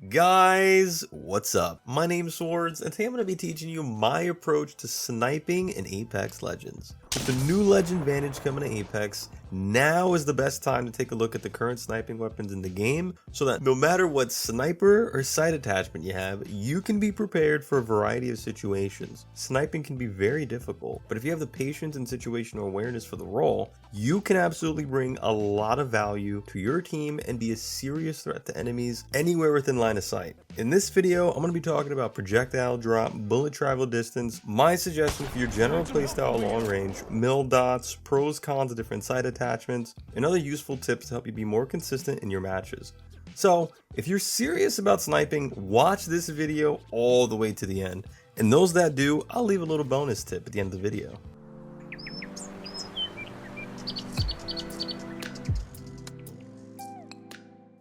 Guys, what's up? My name's Swords, and today I'm going to be teaching you my approach to sniping in Apex Legends. With the new Legend Vantage coming to Apex, now is the best time to take a look at the current sniping weapons in the game, so that no matter what sniper or sight attachment you have, you can be prepared for a variety of situations. Sniping can be very difficult, but if you have the patience and situational awareness for the role, you can absolutely bring a lot of value to your team and be a serious threat to enemies anywhere within line of sight. In this video, I'm going to be talking about projectile drop, bullet travel distance, my suggestion for your general playstyle long range, mil dots, pros, cons of different sight attachments, and other useful tips to help you be more consistent in your matches. So, if you're serious about sniping, watch this video all the way to the end. And those that do, I'll leave a little bonus tip at the end of the video.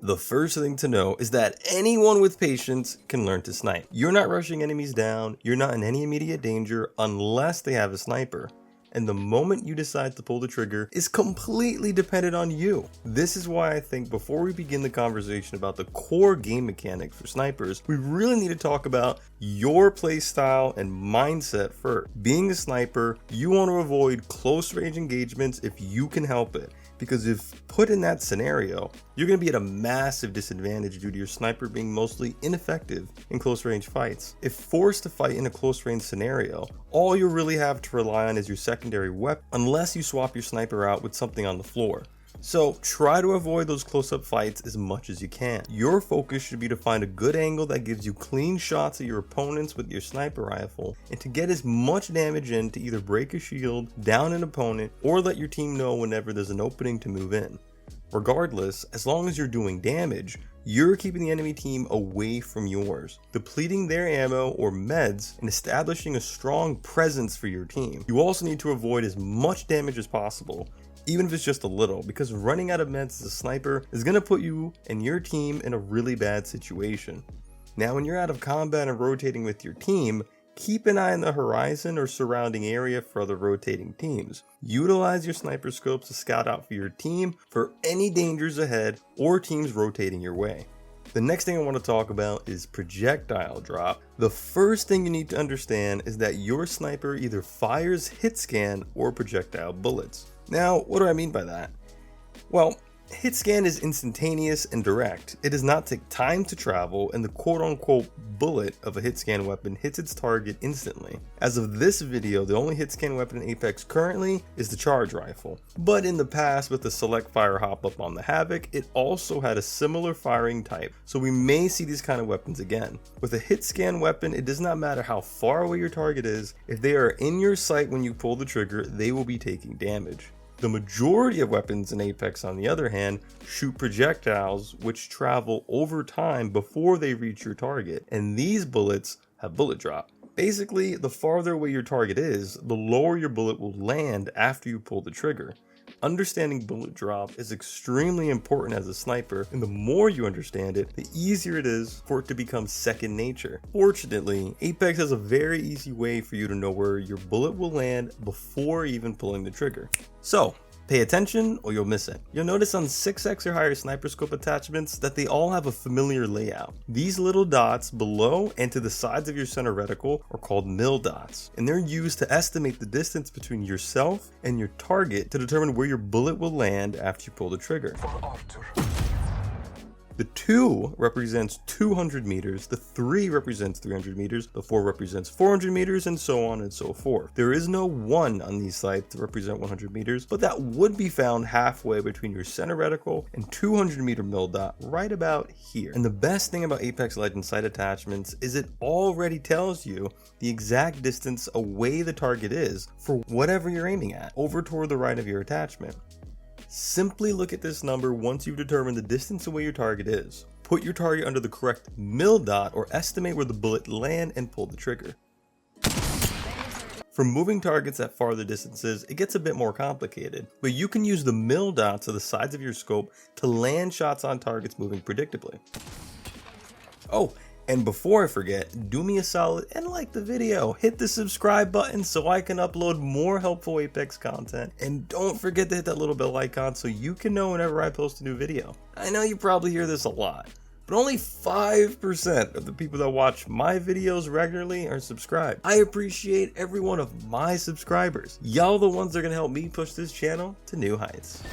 The first thing to know is that anyone with patience can learn to snipe. You're not rushing enemies down, you're not in any immediate danger unless they have a sniper. And the moment you decide to pull the trigger is completely dependent on you. This is why I think before we begin the conversation about the core game mechanics for snipers, we really need to talk about your playstyle and mindset first. Being a sniper, you want to avoid close range engagements if you can help it. Because if put in that scenario, you're going to be at a massive disadvantage due to your sniper being mostly ineffective in close range fights. If forced to fight in a close range scenario, all you really have to rely on is your secondary weapon unless you swap your sniper out with something on the floor. So try to avoid those close-up fights as much as you can. Your focus should be to find a good angle that gives you clean shots at your opponents with your sniper rifle and to get as much damage in to either break a shield, down an opponent, or let your team know whenever there's an opening to move in. Regardless, as long as you're doing damage, you're keeping the enemy team away from yours, depleting their ammo or meds and establishing a strong presence for your team. You also need to avoid as much damage as possible, even if it's just a little, because running out of meds as a sniper is going to put you and your team in a really bad situation. Now, when you're out of combat and rotating with your team, keep an eye on the horizon or surrounding area for other rotating teams. Utilize your sniper scopes to scout out for your team for any dangers ahead or teams rotating your way. The next thing I want to talk about is projectile drop. The first thing you need to understand is that your sniper either fires hit scan or projectile bullets. Now, what do I mean by that? Well, hit scan is instantaneous and direct. It does not take time to travel, and the quote-unquote bullet of a hit scan weapon hits its target instantly. As of this video, the only hit scan weapon in Apex currently is the charge rifle. But in the past, with the select fire hop up on the Havoc, it also had a similar firing type, so we may see these kind of weapons again. With a hit scan weapon, it does not matter how far away your target is. If they are in your sight when you pull the trigger, they will be taking damage. The majority of weapons in Apex, on the other hand, shoot projectiles which travel over time before they reach your target, and these bullets have bullet drop. Basically, the farther away your target is, the lower your bullet will land after you pull the trigger. Understanding bullet drop is extremely important as a sniper, and the more you understand it, the easier it is for it to become second nature. Fortunately, Apex has a very easy way for you to know where your bullet will land before even pulling the trigger. So, pay attention or you'll miss it. You'll notice on 6x or higher sniper scope attachments that they all have a familiar layout. These little dots below and to the sides of your center reticle are called mil dots, and they're used to estimate the distance between yourself and your target to determine where your bullet will land after you pull the trigger. The 2 represents 200 meters, the 3 represents 300 meters, the 4 represents 400 meters, and so on and so forth. There is no 1 on these sites to represent 100 meters, but that would be found halfway between your center reticle and 200 meter mil dot, right about here. And the best thing about Apex Legends sight attachments is it already tells you the exact distance away the target is for whatever you're aiming at, over toward the right of your attachment. Simply look at this number once you've determined the distance away your target is. Put your target under the correct mil dot or estimate where the bullet land and pull the trigger. For moving targets at farther distances, it gets a bit more complicated, but you can use the mil dots to the sides of your scope to land shots on targets moving predictably. Oh, And before I forget, do me a solid and like the video, hit the subscribe button so I can upload more helpful Apex content, and don't forget to hit that little bell icon so you can know whenever I post a new video. I know you probably hear this a lot, but only 5% of the people that watch my videos regularly are subscribed. I appreciate every one of my subscribers. Y'all the ones that are gonna help me push this channel to new heights.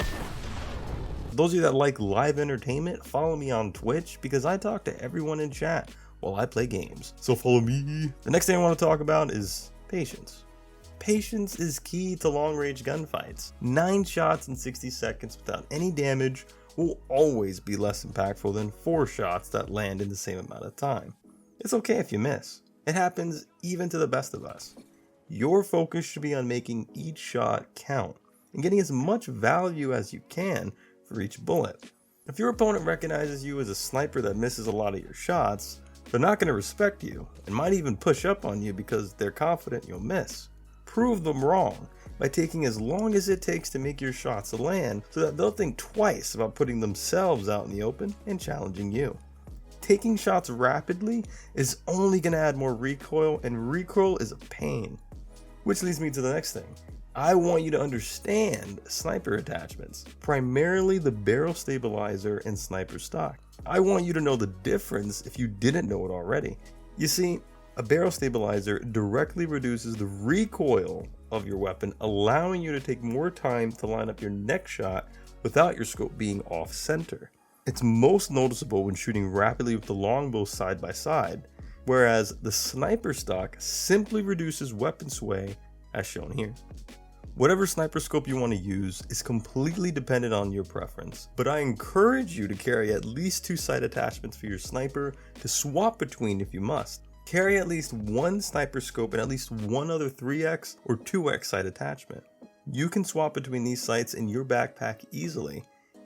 Those of you that like live entertainment, follow me on Twitch because I talk to everyone in chat while I play games. So follow me. The next thing I want to talk about is patience. Patience is key to long-range gunfights. 9 shots in 60 seconds without any damage will always be less impactful than 4 shots that land in the same amount of time. It's okay if you miss. It happens even to the best of us. Your focus should be on making each shot count and getting as much value as you can for each bullet. If your opponent recognizes you as a sniper that misses a lot of your shots, they're not going to respect you and might even push up on you because they're confident you'll miss. Prove them wrong by taking as long as it takes to make your shots land so that they'll think twice about putting themselves out in the open and challenging you. Taking shots rapidly is only going to add more recoil, and recoil is a pain. Which leads me to the next thing. I want you to understand sniper attachments, primarily the barrel stabilizer and sniper stock. I want you to know the difference if you didn't know it already. You see, a barrel stabilizer directly reduces the recoil of your weapon, allowing you to take more time to line up your next shot without your scope being off center. It's most noticeable when shooting rapidly with the longbow side by side, whereas the sniper stock simply reduces weapon sway as shown here. Whatever sniper scope you want to use is completely dependent on your preference, but I encourage you to carry at least 2 sight attachments for your sniper to swap between if you must. Carry at least 1 sniper scope and at least 1 other 3x or 2x sight attachment. You can swap between these sights in your backpack easily,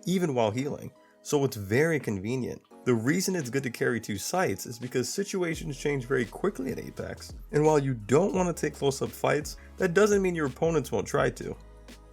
even while healing, so it's very convenient. The reason it's good to carry 2 sights is because situations change very quickly in Apex, and while you don't want to take close-up fights, that doesn't mean your opponents won't try to.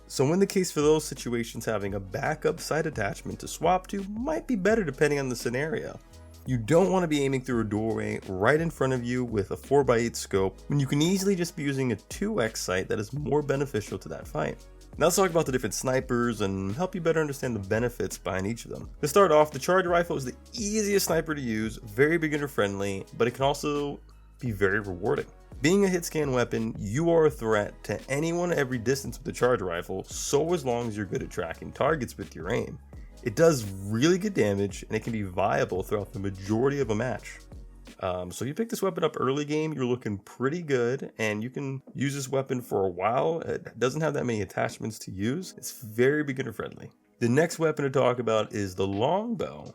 So in the case for those situations, having a backup sight attachment to swap to might be better depending on the scenario. You don't want to be aiming through a doorway right in front of you with a 4x8 scope when you can easily just be using a 2x sight that is more beneficial to that fight. Now let's talk about the different snipers and help you better understand the benefits behind each of them. To start off, the charge rifle is the easiest sniper to use, very beginner friendly, but it can also be very rewarding. Being a hit scan weapon, you are a threat to anyone at every distance with the charge rifle, so as long as you're good at tracking targets with your aim. It does really good damage and it can be viable throughout the majority of a match. So you pick this weapon up early game, you're looking pretty good, and you can use this weapon for a while. It doesn't have that many attachments to use. It's very beginner friendly. The next weapon to talk about is the longbow.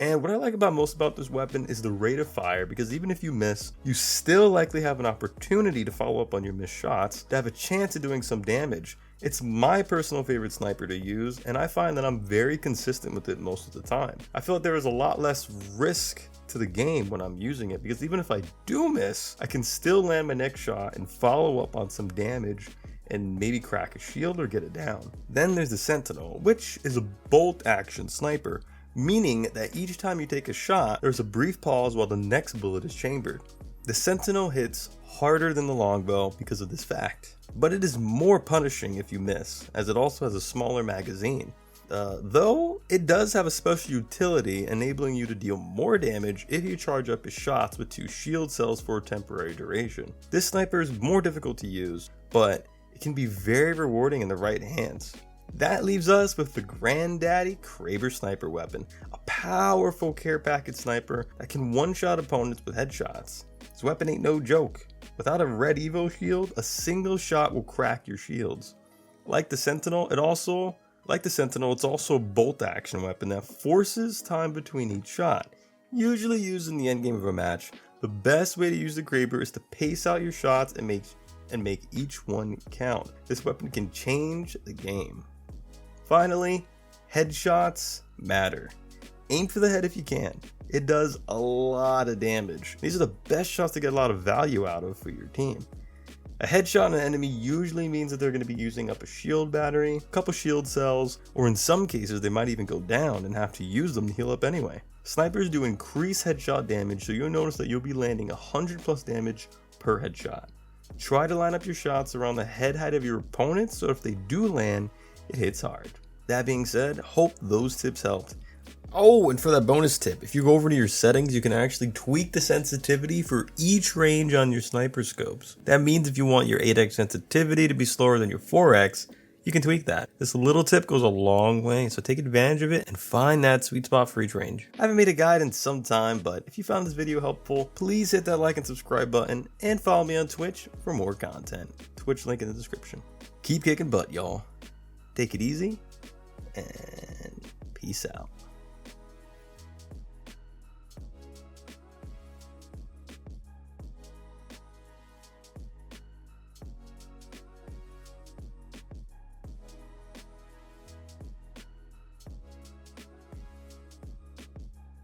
And what I like most about this weapon is the rate of fire, because even if you miss, you still likely have an opportunity to follow up on your missed shots to have a chance of doing some damage. It's my personal favorite sniper to use, and I find that I'm very consistent with it most of the time. I feel like there is a lot less risk to the game when I'm using it, because even if I do miss, I can still land my next shot and follow up on some damage and maybe crack a shield or get it down. Then there's the Sentinel, which is a bolt action sniper, meaning that each time you take a shot, there's a brief pause while the next bullet is chambered. The Sentinel hits harder than the longbow because of this fact, but it is more punishing if you miss, as it also has a smaller magazine. Though it does have a special utility enabling you to deal more damage if you charge up your shots with 2 shield cells for a temporary duration. This sniper is more difficult to use, but it can be very rewarding in the right hands. That leaves us with the Granddaddy Kraber sniper weapon, a powerful care package sniper that can one-shot opponents with headshots. This weapon ain't no joke. Without a red Evo shield, a single shot will crack your shields. Like the Sentinel, it's also a bolt action weapon that forces time between each shot, usually used in the endgame of a match. The best way to use the Kraber is to pace out your shots and make each one count. This weapon can change the game. Finally, headshots matter. Aim for the head if you can. It does a lot of damage. These are the best shots to get a lot of value out of for your team. A headshot on an enemy usually means that they're going to be using up a shield battery, a couple shield cells, or in some cases they might even go down and have to use them to heal up anyway. Snipers do increase headshot damage, so you'll notice that you'll be landing 100 plus damage per headshot. Try to line up your shots around the head height of your opponent, so if they do land, it hits hard. That being said, hope those tips helped. Oh, and for that bonus tip, if you go over to your settings, you can actually tweak the sensitivity for each range on your sniper scopes. That means if you want your 8x sensitivity to be slower than your 4x, you can tweak that. This little tip goes a long way, so take advantage of it and find that sweet spot for each range. I haven't made a guide in some time, but if you found this video helpful, please hit that like and subscribe button and follow me on Twitch for more content. Twitch link in the description. Keep kicking butt, y'all. Take it easy and peace out.